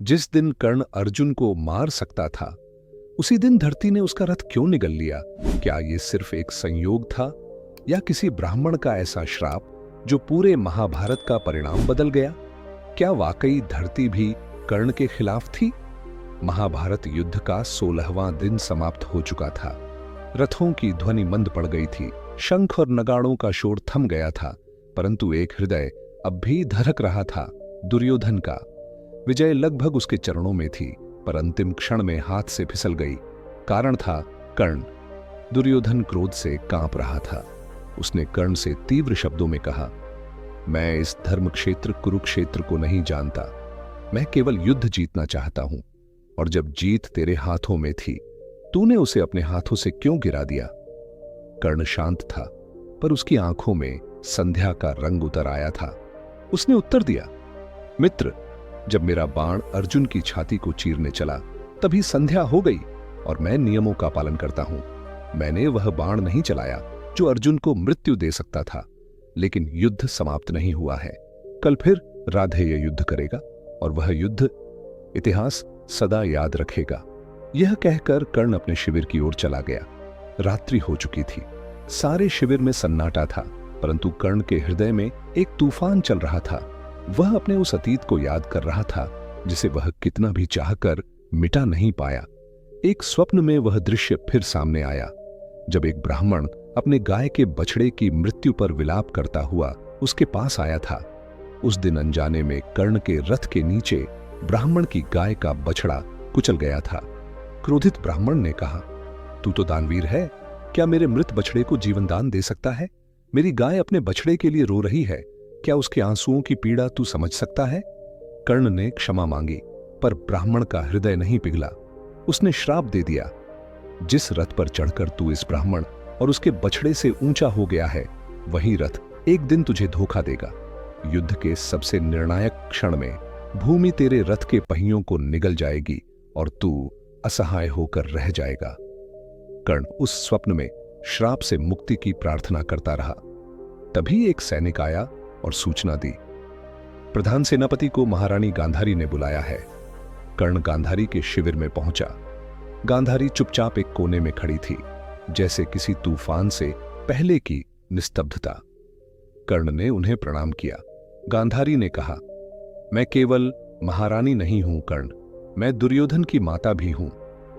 जिस दिन कर्ण अर्जुन को मार सकता था, उसी दिन धरती ने उसका रथ क्यों निगल लिया? क्या ये सिर्फ एक संयोग था या किसी ब्राह्मण का ऐसा श्राप जो पूरे महाभारत का परिणाम बदल गया? क्या वाकई धरती भी कर्ण के खिलाफ थी? महाभारत युद्ध का 16वां दिन समाप्त हो चुका था। रथों की ध्वनि मंद पड़ गई थी, शंख और नगाड़ों का शोर थम गया था, परंतु एक हृदय अब भी धड़क रहा था, दुर्योधन का। विजय लगभग उसके चरणों में थी, पर अंतिम क्षण में हाथ से फिसल गई। कारण था कर्ण। दुर्योधन क्रोध से कांप रहा था। उसने कर्ण से तीव्र शब्दों में कहा, मैं इस धर्म क्षेत्र कुरुक्षेत्र को नहीं जानता। मैं केवल युद्ध जीतना चाहता हूं, और जब जीत तेरे हाथों में थी, तूने उसे अपने हाथों से क्यों गिरा दिया? कर्ण शांत था, पर उसकी आंखों में संध्या का रंग उतर आया था। उसने उत्तर दिया, मित्र, जब मेरा बाण अर्जुन की छाती को चीरने चला, तभी संध्या हो गई, और मैं नियमों का पालन करता हूं। मैंने वह बाण नहीं चलाया जो अर्जुन को मृत्यु दे सकता था, लेकिन युद्ध समाप्त नहीं हुआ है। कल फिर राधेय युद्ध करेगा, और वह युद्ध इतिहास सदा याद रखेगा। यह कहकर कर्ण अपने शिविर की ओर चला गया। रात्रि हो चुकी थी। सारे शिविर में सन्नाटा था, परंतु कर्ण के हृदय में एक तूफान चल रहा था। वह अपने उस अतीत को याद कर रहा था जिसे वह कितना भी चाहकर मिटा नहीं पाया। एक स्वप्न में वह दृश्य फिर सामने आया, जब एक ब्राह्मण अपने गाय के बछड़े की मृत्यु पर विलाप करता हुआ उसके पास आया था। उस दिन अनजाने में कर्ण के रथ के नीचे ब्राह्मण की गाय का बछड़ा कुचल गया था। क्रोधित ब्राह्मण ने कहा, तू तो दानवीर है, क्या मेरे मृत बछड़े को जीवन दान दे सकता है? मेरी गाय अपने बछड़े के लिए रो रही है, क्या उसके आंसुओं की पीड़ा तू समझ सकता है? कर्ण ने क्षमा मांगी, पर ब्राह्मण का हृदय नहीं पिघला। उसने श्राप दे दिया, जिस रथ पर चढ़कर तू इस ब्राह्मण और उसके बछड़े से ऊंचा हो गया है, वही रथ एक दिन तुझे धोखा देगा। युद्ध के सबसे निर्णायक क्षण में भूमि तेरे रथ के पहियों को निगल जाएगी और तू असहाय होकर रह जाएगा। कर्ण उस स्वप्न में श्राप से मुक्ति की प्रार्थना करता रहा। तभी एक सैनिक आया और सूचना दी, प्रधान सेनापति को महारानी गांधारी ने बुलाया है। कर्ण गांधारी के शिविर में पहुंचा। गांधारी चुपचाप एक कोने में खड़ी थी, जैसे किसी तूफान से पहले की निस्तब्धता। कर्ण ने उन्हें प्रणाम किया। गांधारी ने कहा, मैं केवल महारानी नहीं हूं कर्ण, मैं दुर्योधन की माता भी हूं,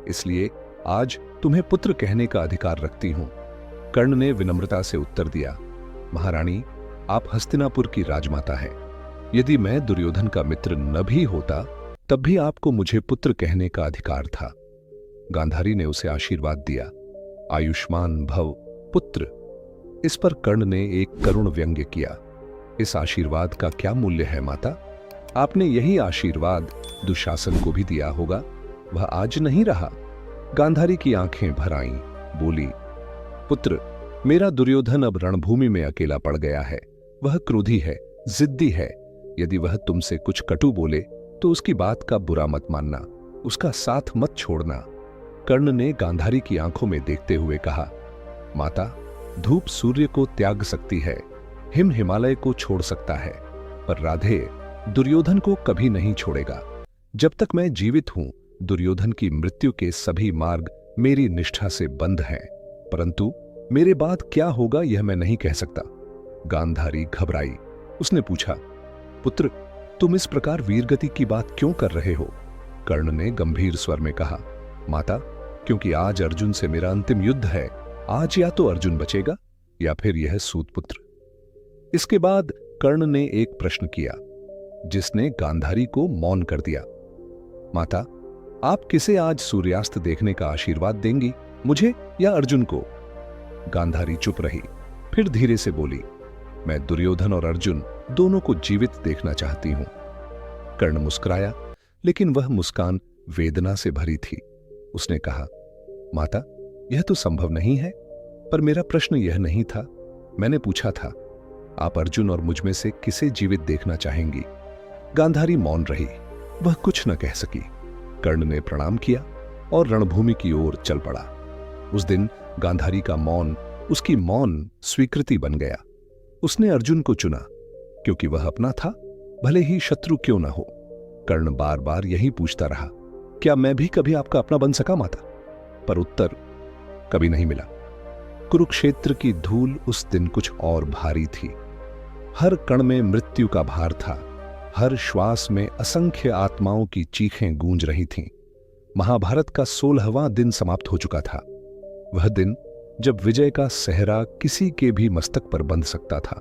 इसलिए आज तुम्हें पुत्र कहने का अधिकार रखती हूं। कर्ण ने विनम्रता से उत्तर दिया, महारानी, आप हस्तिनापुर की राजमाता हैं। यदि मैं दुर्योधन का मित्र न भी होता, तब भी आपको मुझे पुत्र कहने का अधिकार था। गांधारी ने उसे आशीर्वाद दिया, आयुष्मान भव पुत्र। इस पर कर्ण ने एक करुण व्यंग्य किया, इस आशीर्वाद का क्या मूल्य है माता? आपने यही आशीर्वाद दुशासन को भी दिया होगा, वह आज नहीं रहा। गांधारी की आंखें भर आईं, बोली, पुत्र, मेरा दुर्योधन अब रणभूमि में अकेला पड़ गया है। वह क्रोधी है, जिद्दी है। यदि वह तुमसे कुछ कटु बोले तो उसकी बात का बुरा मत मानना, उसका साथ मत छोड़ना। कर्ण ने गांधारी की आंखों में देखते हुए कहा, माता, धूप सूर्य को त्याग सकती है, हिम हिमालय को छोड़ सकता है, पर राधे दुर्योधन को कभी नहीं छोड़ेगा। जब तक मैं जीवित हूं, दुर्योधन की मृत्यु के सभी मार्ग मेरी निष्ठा से बंद हैं, परंतु मेरे बाद क्या होगा यह मैं नहीं कह सकता। गांधारी घबराई। उसने पूछा, पुत्र, तुम इस प्रकार वीरगति की बात क्यों कर रहे हो? कर्ण ने गंभीर स्वर में कहा, माता, क्योंकि आज अर्जुन से मेरा अंतिम युद्ध है। आज या तो अर्जुन बचेगा या फिर यह सूतपुत्र। इसके बाद कर्ण ने एक प्रश्न किया, जिसने गांधारी को मौन कर दिया। माता, आप किसे आज सूर्यास्त देखने का आशीर्वाद देंगी, मुझे या अर्जुन को? गांधारी चुप रही, फिर धीरे से बोली, मैं दुर्योधन और अर्जुन दोनों को जीवित देखना चाहती हूं। कर्ण मुस्कुराया, लेकिन वह मुस्कान वेदना से भरी थी। उसने कहा, माता, यह तो संभव नहीं है, पर मेरा प्रश्न यह नहीं था। मैंने पूछा था, आप अर्जुन और मुझ में से किसे जीवित देखना चाहेंगी? गांधारी मौन रही, वह कुछ न कह सकी। कर्ण ने प्रणाम किया और रणभूमि की ओर चल पड़ा। उस दिन गांधारी का मौन उसकी मौन स्वीकृति बन गया। उसने अर्जुन को चुना, क्योंकि वह अपना था, भले ही शत्रु क्यों न हो। कर्ण बार बार यही पूछता रहा, क्या मैं भी कभी आपका अपना बन सका माता? पर उत्तर कभी नहीं मिला। कुरुक्षेत्र की धूल उस दिन कुछ और भारी थी। हर कण में मृत्यु का भार था, हर श्वास में असंख्य आत्माओं की चीखें गूंज रही थीं। महाभारत का 16वां दिन समाप्त हो चुका था। वह दिन जब विजय का सेहरा किसी के भी मस्तक पर बंध सकता था,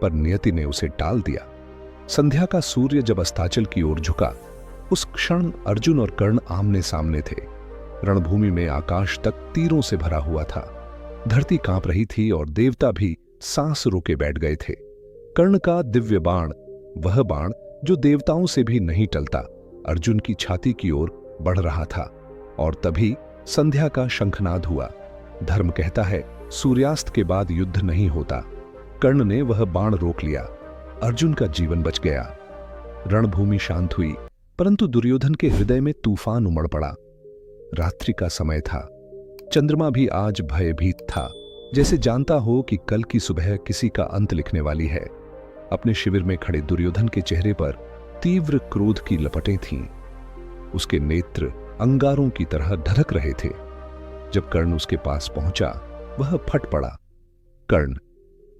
पर नियति ने उसे टाल दिया। संध्या का सूर्य जब अस्ताचल की ओर झुका, उस क्षण अर्जुन और कर्ण आमने सामने थे। रणभूमि में आकाश तक तीरों से भरा हुआ था। धरती कांप रही थी और देवता भी सांस रोके बैठ गए थे। कर्ण का दिव्य बाण, वह बाण जो देवताओं से भी नहीं टलता, अर्जुन की छाती की ओर बढ़ रहा था। और तभी संध्या का शंखनाद हुआ। धर्म कहता है सूर्यास्त के बाद युद्ध नहीं होता। कर्ण ने वह बाण रोक लिया। अर्जुन का जीवन बच गया। रणभूमि शांत हुई, परंतु दुर्योधन के हृदय में तूफान उमड़ पड़ा। रात्रि का समय था। चंद्रमा भी आज भयभीत था, जैसे जानता हो कि कल की सुबह किसी का अंत लिखने वाली है। अपने शिविर में खड़े दुर्योधन के चेहरे पर तीव्र क्रोध की लपटें थीं। उसके नेत्र अंगारों की तरह ढरक रहे थे। जब कर्ण उसके पास पहुंचा, वह फट पड़ा। कर्ण,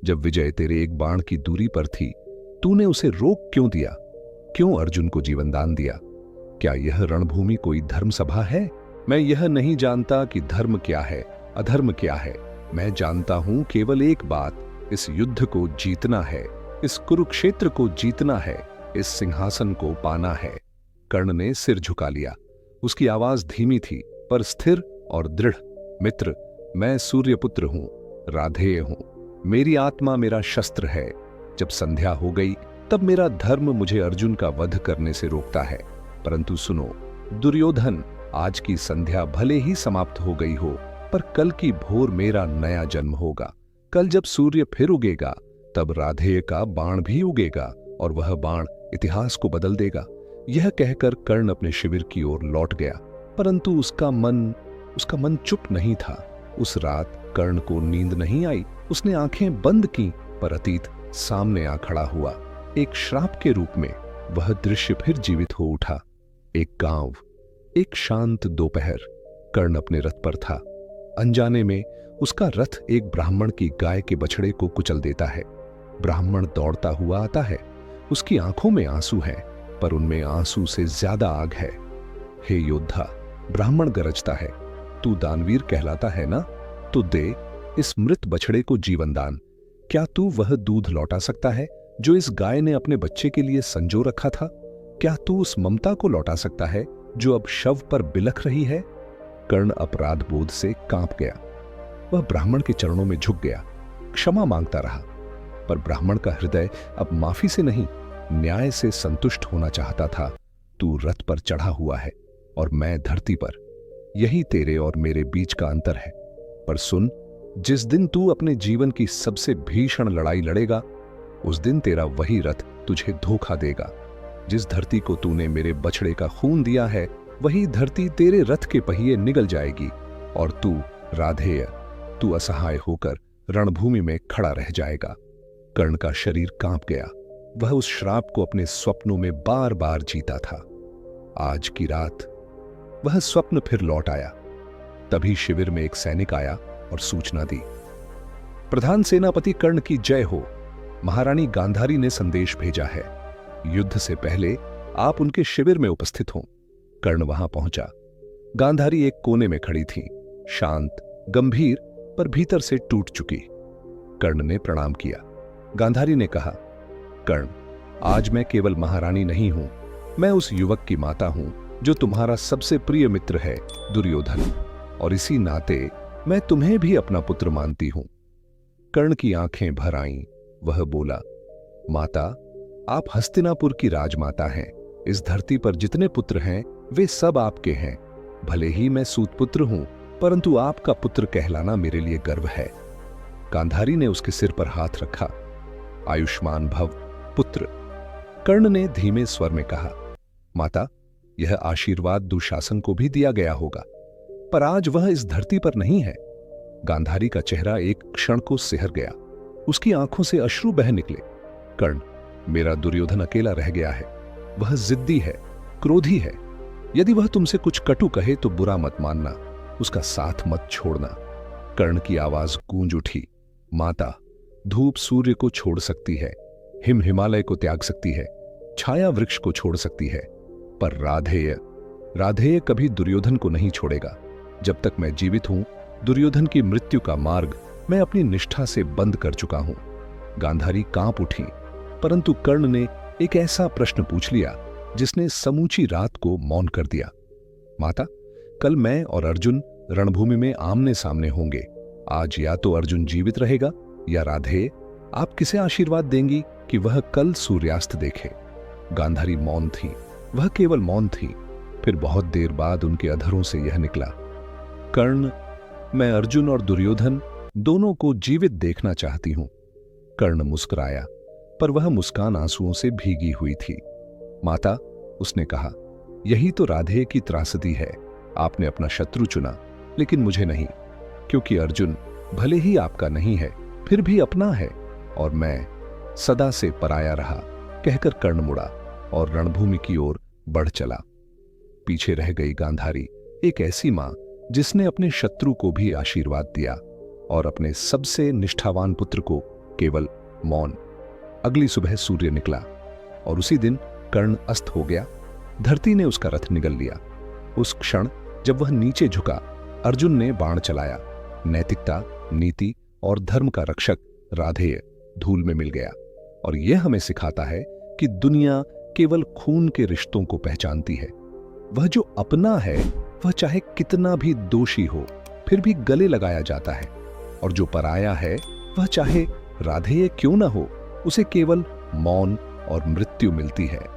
जब विजय तेरे एक बाण की दूरी पर थी, तूने उसे रोक क्यों दिया? क्यों अर्जुन को जीवन दान दिया? क्या यह रणभूमि कोई धर्म सभा है? मैं यह नहीं जानता कि धर्म क्या है, अधर्म क्या है। मैं जानता हूं केवल एक बात, इस युद्ध को जीतना है, इस कुरुक्षेत्र को जीतना है, इस सिंहासन को पाना है। कर्ण ने सिर झुका लिया। उसकी आवाज धीमी थी पर स्थिर और दृढ़। मित्र, मैं सूर्यपुत्र हूं, राधेय हूं। मेरी आत्मा मेरा शस्त्र है। जब संध्या हो गई तब मेरा धर्म मुझे अर्जुन का वध करने से रोकता है। परंतु सुनो दुर्योधन, आज की संध्या भले ही समाप्त हो गई हो, पर कल की भोर मेरा नया जन्म होगा। कल जब सूर्य फिर उगेगा, तब राधेय का बाण भी उगेगा और वह बाण इतिहास को बदल देगा। यह कहकर कर्ण अपने शिविर की ओर लौट गया, परंतु उसका मन चुप नहीं था। उस रात कर्ण को नींद नहीं आई। उसने आंखें बंद की, पर अतीत सामने आ खड़ा हुआ। एक श्राप के रूप में वह दृश्य फिर जीवित हो उठा। एक गांव, एक शांत दोपहर। कर्ण अपने रथ पर था। अनजाने में उसका रथ एक ब्राह्मण की गाय के बछड़े को कुचल देता है। ब्राह्मण दौड़ता हुआ आता है। उसकी आंखों में आंसू हैं, पर उनमें आंसू से ज्यादा आग है। हे योद्धा, ब्राह्मण गरजता है, तू दानवीर कहलाता है ना? तो दे इस मृत बछड़े को जीवन दान। क्या तू वह दूध लौटा सकता है जो इस गाय ने अपने बच्चे के लिए संजो रखा था? क्या तू उस ममता को लौटा सकता है जो अब शव पर बिलख रही है? कर्ण अपराध बोध से कांप गया। वह ब्राह्मण के चरणों में झुक गया, क्षमा मांगता रहा। पर ब्राह्मण का हृदय अब माफी से नहीं, न्याय से संतुष्ट होना चाहता था। तू रथ पर चढ़ा हुआ है और मैं धरती पर। यही तेरे और मेरे बीच का अंतर है। पर सुन, जिस दिन तू अपने जीवन की सबसे भीषण लड़ाई लड़ेगा, उस दिन तेरा वही रथ तुझे धोखा देगा। जिस धरती को तूने मेरे बछड़े का खून दिया है, वही धरती तेरे रथ के पहिए निगल जाएगी और तू राधेय, तू असहाय होकर रणभूमि में खड़ा रह जाएगा। कर्ण का शरीर कांप गया। वह उस श्राप को अपने स्वप्नों में बार बार जीता था। आज की रात वह स्वप्न फिर लौट आया। तभी शिविर में एक सैनिक आया और सूचना दी, प्रधान सेनापति कर्ण की जय हो। महारानी गांधारी ने संदेश भेजा है। युद्ध से पहले आप उनके शिविर में उपस्थित हों। कर्ण वहां पहुंचा। गांधारी एक कोने में खड़ी थी, शांत, गंभीर, पर भीतर से टूट चुकी। कर्ण ने प्रणाम किया। गांधारी ने कहा, कर्ण, आज मैं केवल महारानी नहीं हूं, मैं उस युवक की माता हूं जो तुम्हारा सबसे प्रिय मित्र है, दुर्योधन, और इसी नाते मैं तुम्हें भी अपना पुत्र मानती हूं। कर्ण की आंखें भर आईं। वह बोला, माता, आप हस्तिनापुर की राजमाता हैं। इस धरती पर जितने पुत्र हैं वे सब आपके हैं। भले ही मैं सूतपुत्र हूं, परंतु आपका पुत्र कहलाना मेरे लिए गर्व है। गांधारी ने उसके सिर पर हाथ रखा। आयुष्मान भव पुत्र। कर्ण ने धीमे स्वर में कहा, माता, यह आशीर्वाद दुशासन को भी दिया गया होगा, पर आज वह इस धरती पर नहीं है। गांधारी का चेहरा एक क्षण को सिहर गया। उसकी आंखों से अश्रु बह निकले। कर्ण, मेरा दुर्योधन अकेला रह गया है। वह जिद्दी है, क्रोधी है। यदि वह तुमसे कुछ कटु कहे तो बुरा मत मानना, उसका साथ मत छोड़ना। कर्ण की आवाज गूंज उठी, माता, धूप सूर्य को छोड़ सकती है, हिम हिमालय को त्याग सकती है, छाया वृक्ष को छोड़ सकती है, पर राधेय कभी दुर्योधन को नहीं छोड़ेगा। जब तक मैं जीवित हूं, दुर्योधन की मृत्यु का मार्ग मैं अपनी निष्ठा से बंद कर चुका हूं। गांधारी कांप उठी, परंतु कर्ण ने एक ऐसा प्रश्न पूछ लिया जिसने समूची रात को मौन कर दिया। माता, कल मैं और अर्जुन रणभूमि में आमने सामने होंगे। आज या तो अर्जुन जीवित रहेगा या राधेय। आप किसे आशीर्वाद देंगी कि वह कल सूर्यास्त देखे? गांधारी मौन थी, वह केवल मौन थी। फिर बहुत देर बाद उनके अधरों से यह निकला, कर्ण, मैं अर्जुन और दुर्योधन दोनों को जीवित देखना चाहती हूं। कर्ण मुस्कुराया, पर वह मुस्कान आंसुओं से भीगी हुई थी। माता, उसने कहा, यही तो राधेय की त्रासदी है। आपने अपना शत्रु चुना, लेकिन मुझे नहीं, क्योंकि अर्जुन भले ही आपका नहीं है, फिर भी अपना है, और मैं सदा से पराया रहा। कहकर कर्ण मुड़ा और रणभूमि की ओर बढ़ चला। पीछे रह गई गांधारी, एक ऐसी मां जिसने अपने शत्रु को भी आशीर्वाद दिया और अपने सबसे निष्ठावान पुत्र को केवल मौन। अगली सुबह सूर्य निकला और उसी दिन कर्ण अस्त हो गया। धरती ने उसका रथ निगल लिया। उस क्षण जब वह नीचे झुका, अर्जुन ने बाण चलाया। नैतिकता, नीति और धर्म का रक्षक राधेय धूल में मिल गया। और यह हमें सिखाता है कि दुनिया केवल खून के रिश्तों को पहचानती है। वह जो अपना है, वह चाहे कितना भी दोषी हो, फिर भी गले लगाया जाता है, और जो पराया है, वह चाहे राधेय क्यों न हो, उसे केवल मौन और मृत्यु मिलती है।